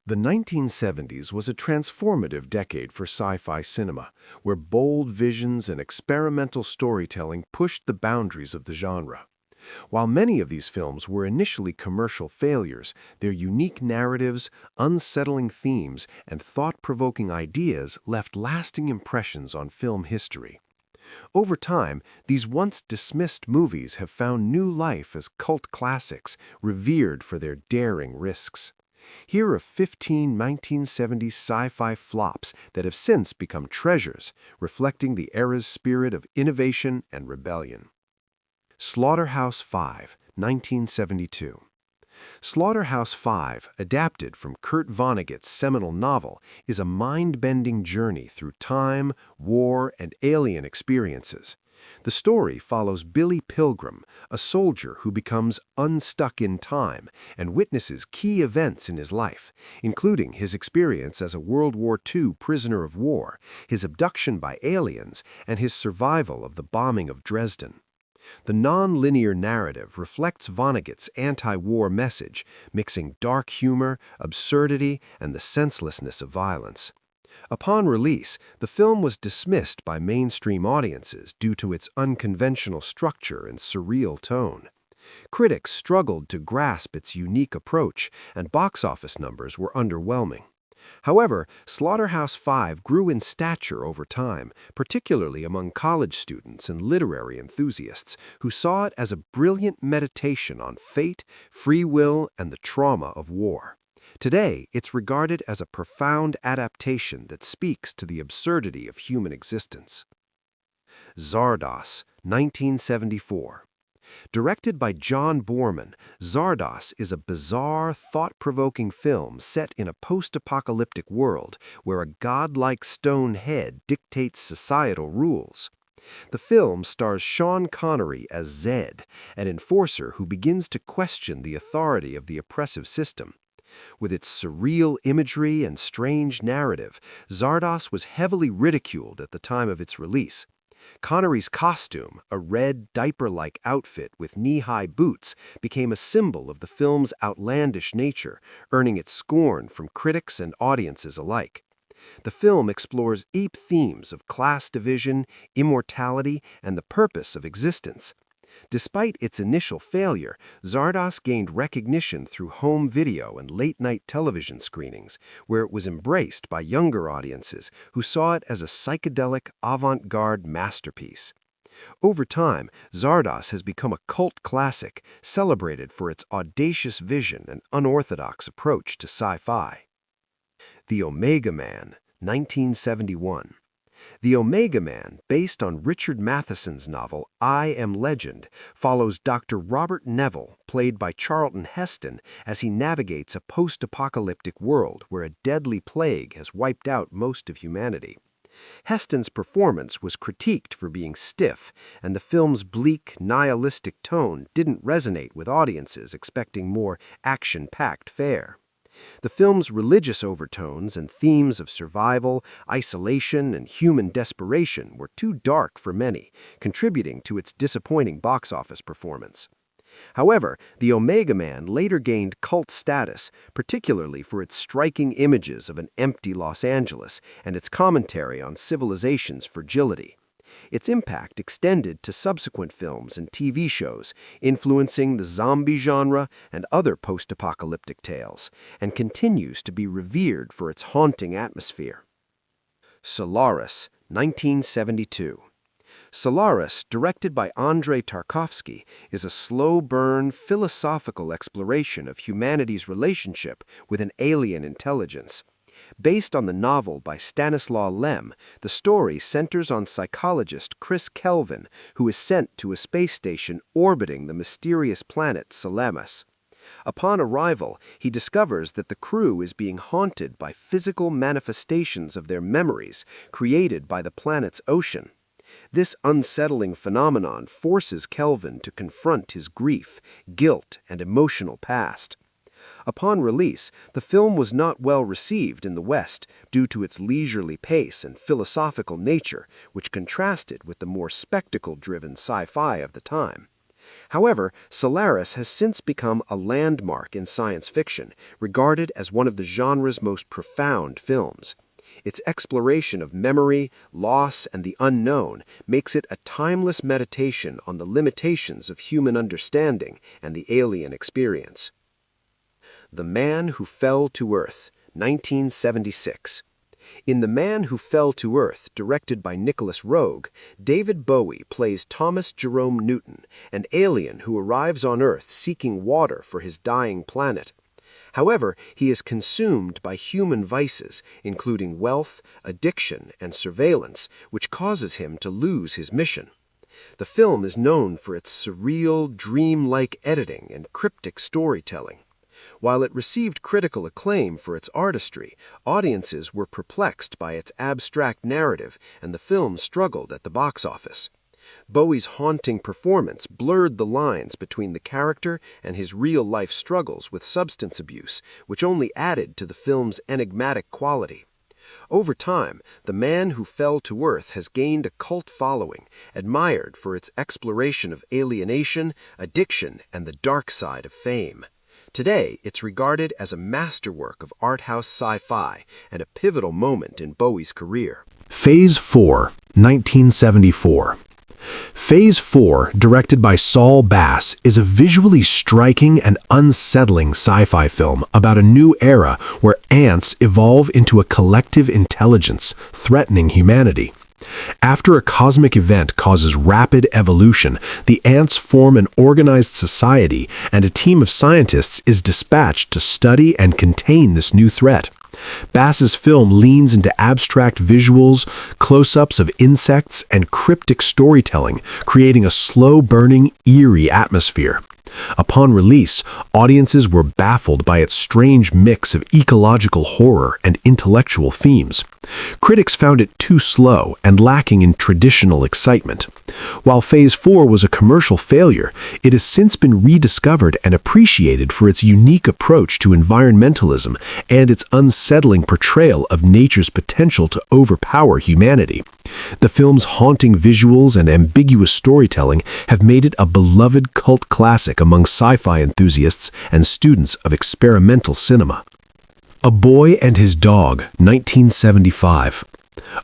The 1970s was a transformative decade for sci-fi cinema, where bold visions and experimental storytelling pushed the boundaries of the genre. While many of these films were initially commercial failures, their unique narratives, unsettling themes, and thought-provoking ideas left lasting impressions on film history. Over time, these once dismissed movies have found new life as cult classics, revered for their daring risks. Here are 15 1970s sci-fi flops that have since become treasures, reflecting the era's spirit of innovation and rebellion. Slaughterhouse-Five, 1972. Slaughterhouse-Five, adapted from Kurt Vonnegut's seminal novel, is a mind-bending journey through time, war, and alien experiences. The story follows Billy Pilgrim, a soldier who becomes unstuck in time and witnesses key events in his life, including his experience as a World War II prisoner of war, his abduction by aliens, and his survival of the bombing of Dresden. The non-linear narrative reflects Vonnegut's anti-war message, mixing dark humor, absurdity, and the senselessness of violence. Upon release, the film was dismissed by mainstream audiences due to its unconventional structure and surreal tone. Critics struggled to grasp its unique approach, and box office numbers were underwhelming. However, Slaughterhouse-Five grew in stature over time, particularly among college students and literary enthusiasts, who saw it as a brilliant meditation on fate, free will, and the trauma of war. Today, it's regarded as a profound adaptation that speaks to the absurdity of human existence. Zardoz, 1974. Directed by John Boorman, Zardoz is a bizarre, thought-provoking film set in a post-apocalyptic world where a godlike stone head dictates societal rules. The film stars Sean Connery as Zed, an enforcer who begins to question the authority of the oppressive system. With its surreal imagery and strange narrative, Zardoz was heavily ridiculed at the time of its release. Connery's costume, a red, diaper-like outfit with knee-high boots, became a symbol of the film's outlandish nature, earning it scorn from critics and audiences alike. The film explores deep themes of class division, immortality, and the purpose of existence. Despite its initial failure, Zardoz gained recognition through home video and late-night television screenings, where it was embraced by younger audiences who saw it as a psychedelic, avant-garde masterpiece. Over time, Zardoz has become a cult classic, celebrated for its audacious vision and unorthodox approach to sci-fi. The Omega Man, 1971. The Omega Man, based on Richard Matheson's novel I Am Legend, follows Dr. Robert Neville, played by Charlton Heston, as he navigates a post-apocalyptic world where a deadly plague has wiped out most of humanity. Heston's performance was critiqued for being stiff, and the film's bleak, nihilistic tone didn't resonate with audiences expecting more action-packed fare. The film's religious overtones and themes of survival, isolation, and human desperation were too dark for many, contributing to its disappointing box office performance. However, The Omega Man later gained cult status, particularly for its striking images of an empty Los Angeles and its commentary on civilization's fragility. Its impact extended to subsequent films and TV shows, influencing the zombie genre and other post-apocalyptic tales, and continues to be revered for its haunting atmosphere. Solaris, 1972. Solaris, directed by Andrei Tarkovsky, is a slow-burn, philosophical exploration of humanity's relationship with an alien intelligence. Based on the novel by Stanislaw Lem, the story centers on psychologist Chris Kelvin, who is sent to a space station orbiting the mysterious planet Salamis. Upon arrival, he discovers that the crew is being haunted by physical manifestations of their memories created by the planet's ocean. This unsettling phenomenon forces Kelvin to confront his grief, guilt, and emotional past. Upon release, the film was not well received in the West due to its leisurely pace and philosophical nature, which contrasted with the more spectacle-driven sci-fi of the time. However, Solaris has since become a landmark in science fiction, regarded as one of the genre's most profound films. Its exploration of memory, loss, and the unknown makes it a timeless meditation on the limitations of human understanding and the alien experience. The Man Who Fell to Earth, 1976. In The Man Who Fell to Earth, directed by Nicholas Roeg, David Bowie plays Thomas Jerome Newton, an alien who arrives on Earth seeking water for his dying planet. However, he is consumed by human vices, including wealth, addiction, and surveillance, which causes him to lose his mission. The film is known for its surreal, dream-like editing and cryptic storytelling. While it received critical acclaim for its artistry, audiences were perplexed by its abstract narrative, and the film struggled at the box office. Bowie's haunting performance blurred the lines between the character and his real-life struggles with substance abuse, which only added to the film's enigmatic quality. Over time, The Man Who Fell to Earth has gained a cult following, admired for its exploration of alienation, addiction, and the dark side of fame. Today, it's regarded as a masterwork of art house sci-fi and a pivotal moment in Bowie's career. Phase 4, 1974. Phase 4, directed by Saul Bass, is a visually striking and unsettling sci-fi film about a new era where ants evolve into a collective intelligence threatening humanity. After a cosmic event causes rapid evolution, the ants form an organized society, and a team of scientists is dispatched to study and contain this new threat. Bass's film leans into abstract visuals, close-ups of insects, and cryptic storytelling, creating a slow-burning, eerie atmosphere. Upon release, audiences were baffled by its strange mix of ecological horror and intellectual themes. Critics found it too slow and lacking in traditional excitement. While Phase 4 was a commercial failure, it has since been rediscovered and appreciated for its unique approach to environmentalism and its unsettling portrayal of nature's potential to overpower humanity. The film's haunting visuals and ambiguous storytelling have made it a beloved cult classic among sci-fi enthusiasts and students of experimental cinema. A Boy and His Dog, 1975.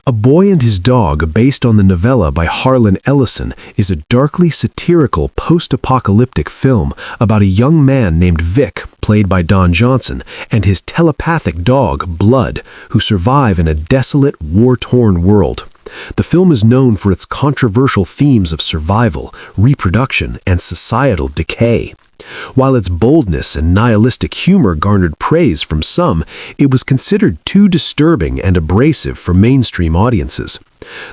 A Boy and His Dog, based on the novella by Harlan Ellison, is a darkly satirical post-apocalyptic film about a young man named Vic, played by Don Johnson, and his telepathic dog, Blood, who survive in a desolate, war-torn world. The film is known for its controversial themes of survival, reproduction, and societal decay. While its boldness and nihilistic humor garnered praise from some, it was considered too disturbing and abrasive for mainstream audiences.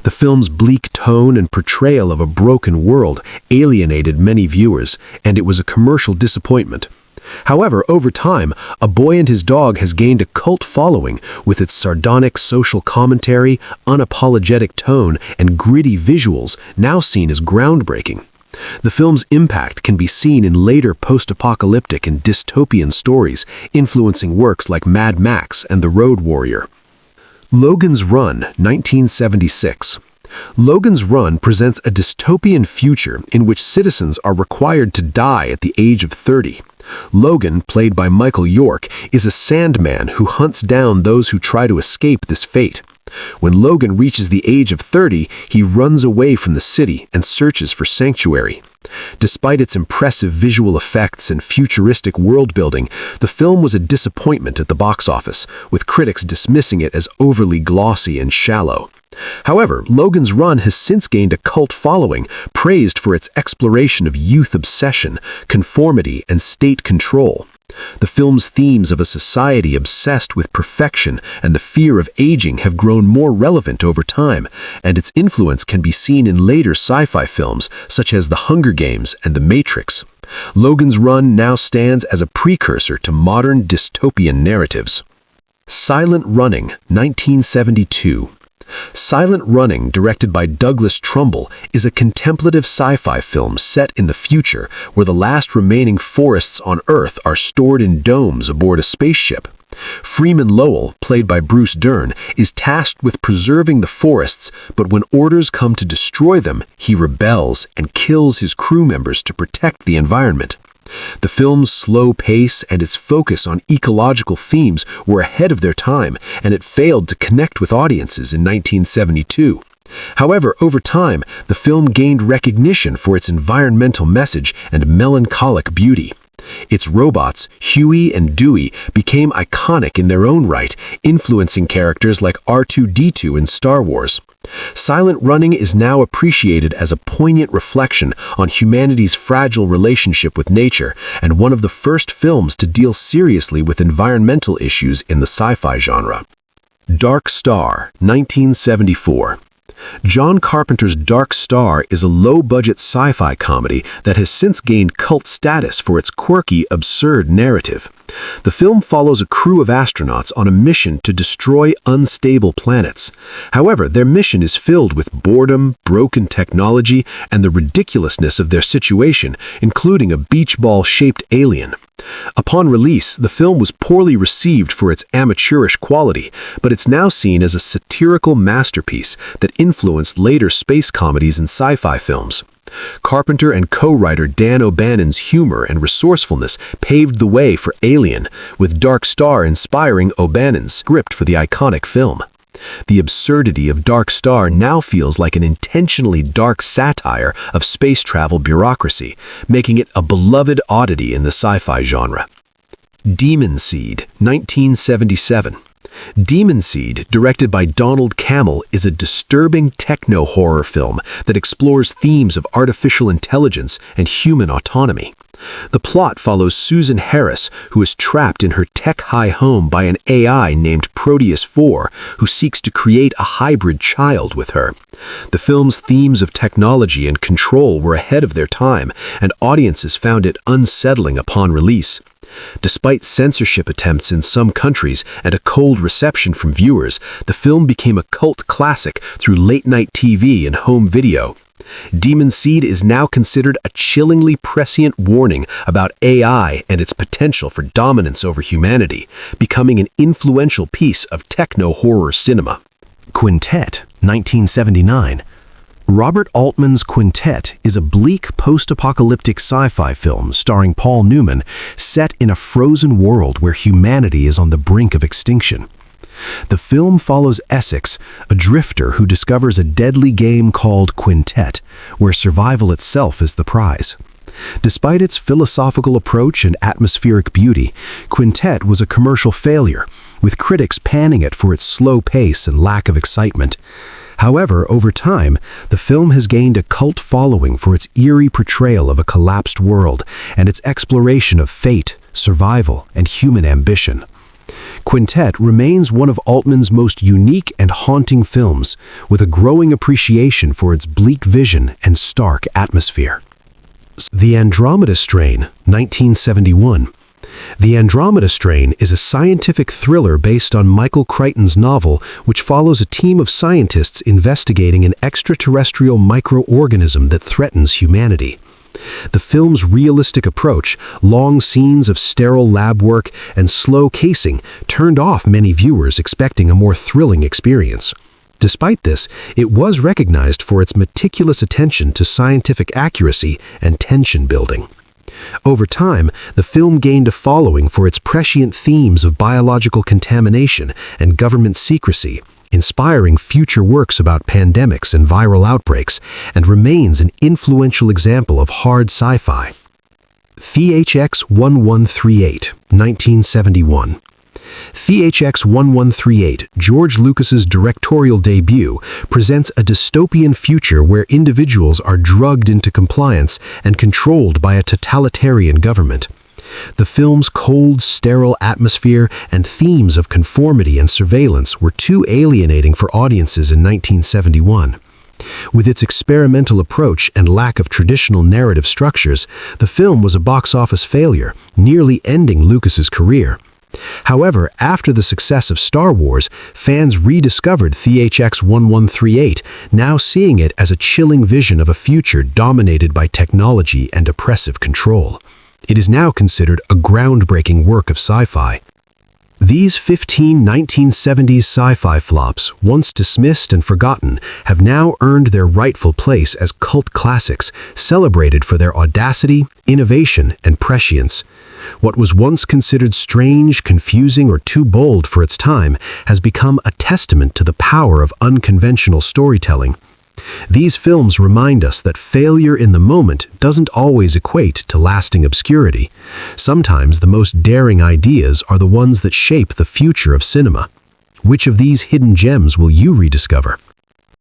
The film's bleak tone and portrayal of a broken world alienated many viewers, and it was a commercial disappointment. However, over time, A Boy and His Dog has gained a cult following with its sardonic social commentary, unapologetic tone, and gritty visuals, now seen as groundbreaking. The film's impact can be seen in later post-apocalyptic and dystopian stories, influencing works like Mad Max and The Road Warrior. Logan's Run, 1976. Logan's Run presents a dystopian future in which citizens are required to die at the age of 30. Logan, played by Michael York, is a sandman who hunts down those who try to escape this fate. When Logan reaches the age of 30, he runs away from the city and searches for sanctuary. Despite its impressive visual effects and futuristic world-building, the film was a disappointment at the box office, with critics dismissing it as overly glossy and shallow. However, Logan's Run has since gained a cult following, praised for its exploration of youth obsession, conformity, and state control. The film's themes of a society obsessed with perfection and the fear of aging have grown more relevant over time, and its influence can be seen in later sci-fi films such as The Hunger Games and The Matrix. Logan's Run now stands as a precursor to modern dystopian narratives. Silent Running, 1972. Silent Running, directed by Douglas Trumbull, is a contemplative sci-fi film set in the future where the last remaining forests on Earth are stored in domes aboard a spaceship. Freeman Lowell, played by Bruce Dern, is tasked with preserving the forests, but when orders come to destroy them, he rebels and kills his crew members to protect the environment. The film's slow pace and its focus on ecological themes were ahead of their time, and it failed to connect with audiences in 1972. However, over time, the film gained recognition for its environmental message and melancholic beauty. Its robots, Huey and Dewey, became iconic in their own right, influencing characters like R2-D2 in Star Wars. Silent Running is now appreciated as a poignant reflection on humanity's fragile relationship with nature, and one of the first films to deal seriously with environmental issues in the sci-fi genre. Dark Star, 1974. John Carpenter's Dark Star is a low-budget sci-fi comedy that has since gained cult status for its quirky, absurd narrative. The film follows a crew of astronauts on a mission to destroy unstable planets. However, their mission is filled with boredom, broken technology, and the ridiculousness of their situation, including a beach ball-shaped alien. Upon release, the film was poorly received for its amateurish quality, but it's now seen as a satirical masterpiece that influenced later space comedies and sci-fi films. Carpenter and co-writer Dan O'Bannon's humor and resourcefulness paved the way for Alien, with Dark Star inspiring O'Bannon's script for the iconic film. The absurdity of Dark Star now feels like an intentionally dark satire of space travel bureaucracy, making it a beloved oddity in the sci-fi genre. Demon Seed, 1977. Demon Seed, directed by Donald Cammell, is a disturbing techno-horror film that explores themes of artificial intelligence and human autonomy. The plot follows Susan Harris, who is trapped in her tech-high home by an AI named Proteus 4, who seeks to create a hybrid child with her. The film's themes of technology and control were ahead of their time, and audiences found it unsettling upon release. Despite censorship attempts in some countries and a cold reception from viewers, the film became a cult classic through late-night TV and home video. Demon Seed is now considered a chillingly prescient warning about AI and its potential for dominance over humanity, becoming an influential piece of techno-horror cinema. Quintet, 1979. Robert Altman's Quintet is a bleak post-apocalyptic sci-fi film starring Paul Newman, set in a frozen world where humanity is on the brink of extinction. The film follows Essex, a drifter who discovers a deadly game called Quintet, where survival itself is the prize. Despite its philosophical approach and atmospheric beauty, Quintet was a commercial failure, with critics panning it for its slow pace and lack of excitement. However, over time, the film has gained a cult following for its eerie portrayal of a collapsed world and its exploration of fate, survival, and human ambition. Quintet remains one of Altman's most unique and haunting films, with a growing appreciation for its bleak vision and stark atmosphere. The Andromeda Strain, 1971. The Andromeda Strain is a scientific thriller based on Michael Crichton's novel, which follows a team of scientists investigating an extraterrestrial microorganism that threatens humanity. The film's realistic approach, long scenes of sterile lab work, and slow casing turned off many viewers expecting a more thrilling experience. Despite this, it was recognized for its meticulous attention to scientific accuracy and tension building. Over time, the film gained a following for its prescient themes of biological contamination and government secrecy, inspiring future works about pandemics and viral outbreaks, and remains an influential example of hard sci-fi. THX 1138, 1971. THX 1138, George Lucas's directorial debut, presents a dystopian future where individuals are drugged into compliance and controlled by a totalitarian government. The film's cold, sterile atmosphere and themes of conformity and surveillance were too alienating for audiences in 1971. With its experimental approach and lack of traditional narrative structures, the film was a box office failure, nearly ending Lucas's career. However, after the success of Star Wars, fans rediscovered THX 1138, now seeing it as a chilling vision of a future dominated by technology and oppressive control. It is now considered a groundbreaking work of sci-fi. These 15 1970s sci-fi flops, once dismissed and forgotten, have now earned their rightful place as cult classics, celebrated for their audacity, innovation, and prescience. What was once considered strange, confusing, or too bold for its time has become a testament to the power of unconventional storytelling. These films remind us that failure in the moment doesn't always equate to lasting obscurity. Sometimes the most daring ideas are the ones that shape the future of cinema. Which of these hidden gems will you rediscover?